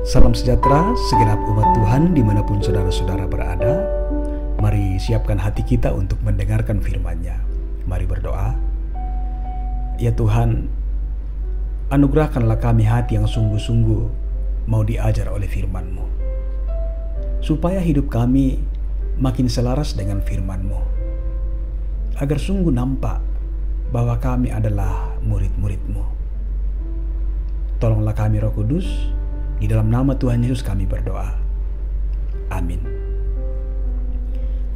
Salam sejahtera segenap umat Tuhan dimanapun saudara-saudara berada. Mari siapkan hati kita untuk mendengarkan firman-Nya. Mari berdoa. Ya Tuhan, anugerahkanlah kami hati yang sungguh-sungguh mau diajar oleh firman-Mu, supaya hidup kami makin selaras dengan firman-Mu, agar sungguh nampak bahwa kami adalah murid-murid-Mu. Tolonglah kami Roh Kudus, di dalam nama Tuhan Yesus kami berdoa. Amin.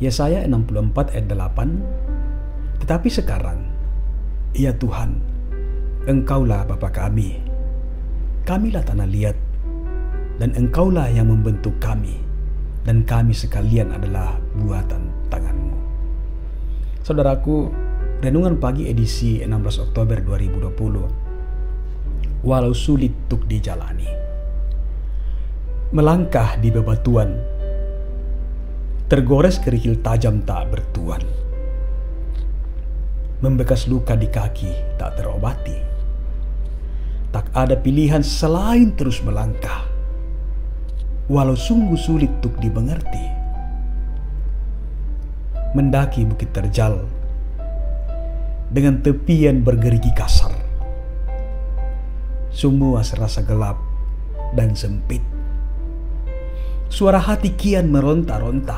Yesaya 64 ayat 8. Tetapi sekarang, ya Tuhan, Engkaulah Bapa kami. Kamilah tanah liat, dan Engkaulah yang membentuk kami, dan kami sekalian adalah buatan tangan-Mu. Saudaraku, renungan pagi edisi 16 Oktober 2020. Walau sulit untuk dijalani. Melangkah di bebatuan, tergores kerikil tajam tak bertuan. Membekas luka di kaki tak terobati. Tak ada pilihan selain terus melangkah, walau sungguh sulit untuk dimengerti. Mendaki bukit terjal, dengan tepian bergerigi kasar. Semua serasa gelap dan sempit. Suara hati kian meronta-ronta,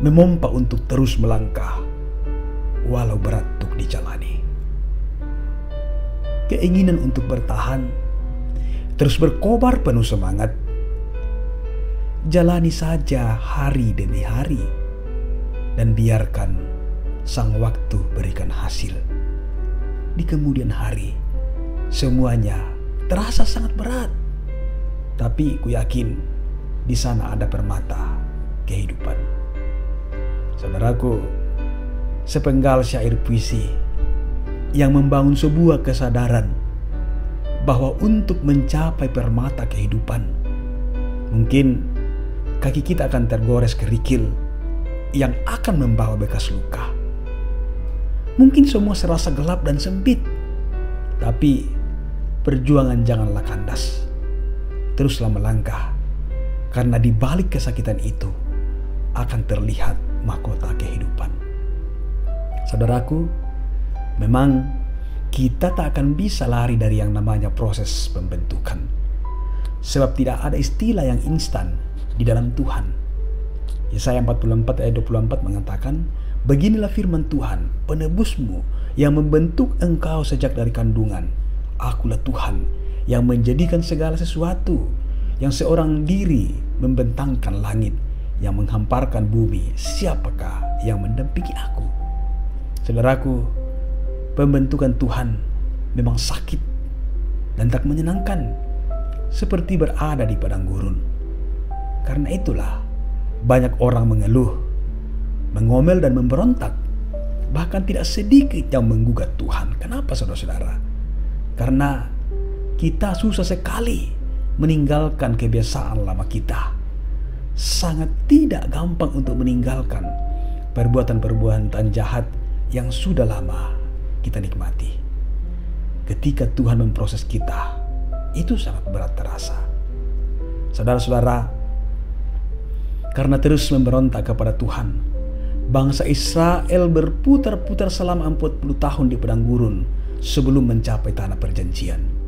memompa untuk terus melangkah, walau berat untuk dijalani. Keinginan untuk bertahan, terus berkobar penuh semangat. Jalani saja hari demi hari, dan biarkan sang waktu berikan hasil. Di kemudian hari, semuanya terasa sangat berat, tapi ku yakin di sana ada permata kehidupan. Saudaraku, sepenggal syair puisi yang membangun sebuah kesadaran bahwa untuk mencapai permata kehidupan, mungkin kaki kita akan tergores kerikil yang akan membawa bekas luka. Mungkin semua serasa gelap dan sempit, tapi perjuangan janganlah kandas. Teruslah melangkah, karena di balik kesakitan itu akan terlihat mahkota kehidupan. Saudaraku, memang kita tak akan bisa lari dari yang namanya proses pembentukan. Sebab tidak ada istilah yang instan di dalam Tuhan. Yesaya 44 ayat 24 mengatakan, beginilah firman Tuhan, penebusmu yang membentuk engkau sejak dari kandungan. Akulah Tuhan yang menjadikan segala sesuatu, yang seorang diri membentangkan langit, yang menghamparkan bumi. Siapakah yang mendampingi aku? Saudaraku, pembentukan Tuhan memang sakit dan tak menyenangkan, seperti berada di padang gurun. Karena itulah banyak orang mengeluh, mengomel dan memberontak. Bahkan tidak sedikit yang menggugat Tuhan. Kenapa saudara-saudara? Karena kita susah sekali meninggalkan kebiasaan lama kita. Sangat tidak gampang untuk meninggalkan perbuatan-perbuatan jahat yang sudah lama kita nikmati. Ketika Tuhan memproses kita, itu sangat berat terasa. Saudara-saudara, karena terus memberontak kepada Tuhan, bangsa Israel berputar-putar selama 40 tahun di padang gurun sebelum mencapai tanah perjanjian.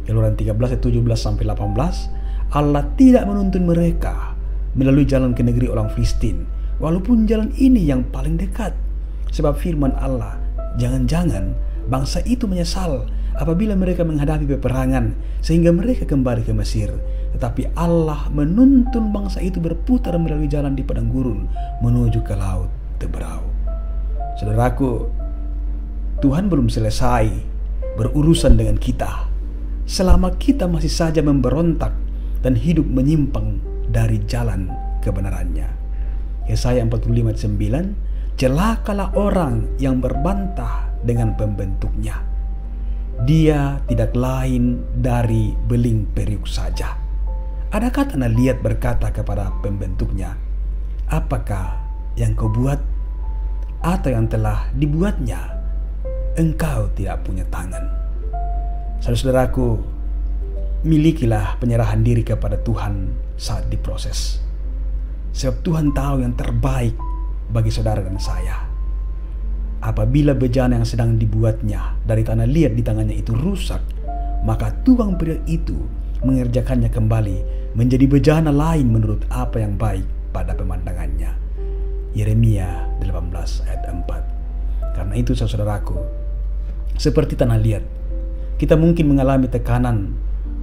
Keluaran 13 ayat 17 sampai 18, Allah tidak menuntun mereka melalui jalan ke negeri orang Filistin, walaupun jalan ini yang paling dekat. Sebab firman Allah, jangan-jangan bangsa itu menyesal apabila mereka menghadapi peperangan sehingga mereka kembali ke Mesir. Tetapi Allah menuntun bangsa itu berputar melalui jalan di padang gurun menuju ke laut Teberau. Saudaraku, Tuhan belum selesai berurusan dengan kita selama kita masih saja memberontak dan hidup menyimpang dari jalan kebenarannya. Yesaya 45:9, celakalah orang yang berbantah dengan pembentuknya. Dia tidak lain dari beling periuk saja. Adakah tanah liat berkata kepada pembentuknya, apakah yang kau buat? Atau yang telah dibuatnya? Engkau tidak punya tangan. Saudara-saudaraku, milikilah penyerahan diri kepada Tuhan saat diproses. Sebab Tuhan tahu yang terbaik bagi saudara dan saya. Apabila bejana yang sedang dibuatnya dari tanah liat di tangannya itu rusak, maka tukang pria itu mengerjakannya kembali menjadi bejana lain menurut apa yang baik pada pemandangannya. Yeremia 18 ayat 4. Karena itu saudaraku, seperti tanah liat, kita mungkin mengalami tekanan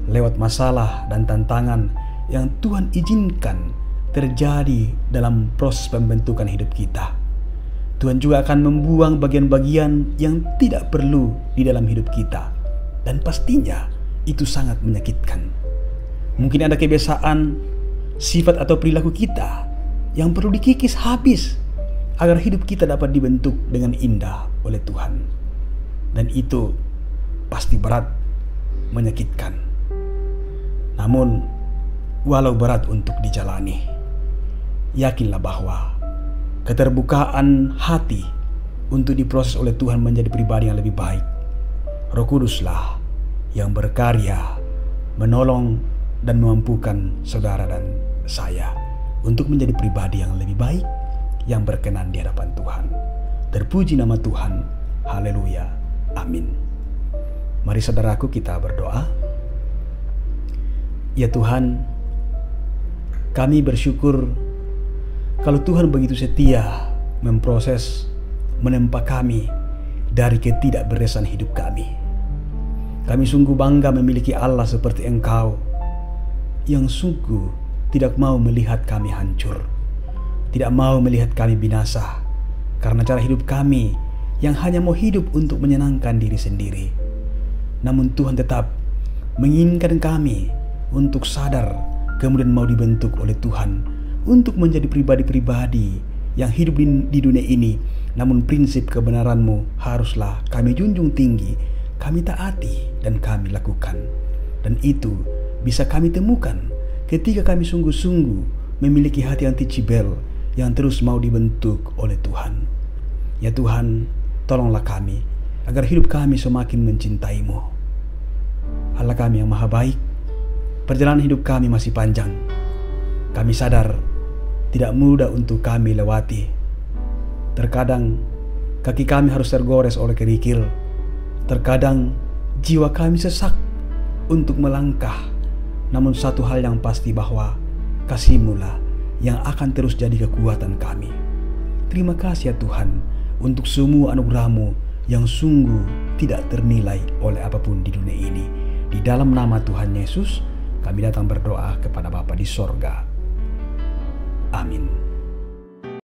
lewat masalah dan tantangan yang Tuhan izinkan terjadi dalam proses pembentukan hidup kita. Tuhan juga akan membuang bagian-bagian yang tidak perlu di dalam hidup kita, dan pastinya itu sangat menyakitkan. Mungkin ada kebiasaan, sifat atau perilaku kita yang perlu dikikis habis agar hidup kita dapat dibentuk dengan indah oleh Tuhan. Dan itu pasti berat, menyakitkan. Namun, walau berat untuk dijalani, yakinlah bahwa keterbukaan hati untuk diproses oleh Tuhan menjadi pribadi yang lebih baik. Roh Kuduslah yang berkarya menolong dan memampukan saudara dan saya untuk menjadi pribadi yang lebih baik, yang berkenan di hadapan Tuhan. Terpuji nama Tuhan. Haleluya. Amin. Mari saudaraku, kita berdoa. Ya Tuhan, kami bersyukur kalau Tuhan begitu setia memproses, menempa kami dari ketidakberesan hidup kami. Kami sungguh bangga memiliki Allah seperti Engkau, yang sungguh tidak mau melihat kami hancur, tidak mau melihat kami binasa karena cara hidup kami yang hanya mau hidup untuk menyenangkan diri sendiri. Namun Tuhan tetap menginginkan kami untuk sadar, kemudian mau dibentuk oleh Tuhan untuk menjadi pribadi-pribadi yang hidup di dunia ini. Namun prinsip kebenaran-Mu haruslah kami junjung tinggi, kami taati dan kami lakukan. Dan itu bisa kami temukan ketika kami sungguh-sungguh memiliki hati yang teachable, yang terus mau dibentuk oleh Tuhan. Ya Tuhan, tolonglah kami agar hidup kami semakin mencintai-Mu. Allah kami yang maha baik, perjalanan hidup kami masih panjang. Kami sadar tidak mudah untuk kami lewati. Terkadang kaki kami harus tergores oleh kerikil. Terkadang jiwa kami sesak untuk melangkah. Namun satu hal yang pasti, bahwa kasih-Mu lah yang akan terus jadi kekuatan kami. Terima kasih ya Tuhan untuk semua anugerah-Mu yang sungguh tidak ternilai oleh apapun di dunia ini. Di dalam nama Tuhan Yesus kami datang berdoa kepada Bapa di sorga. Amin.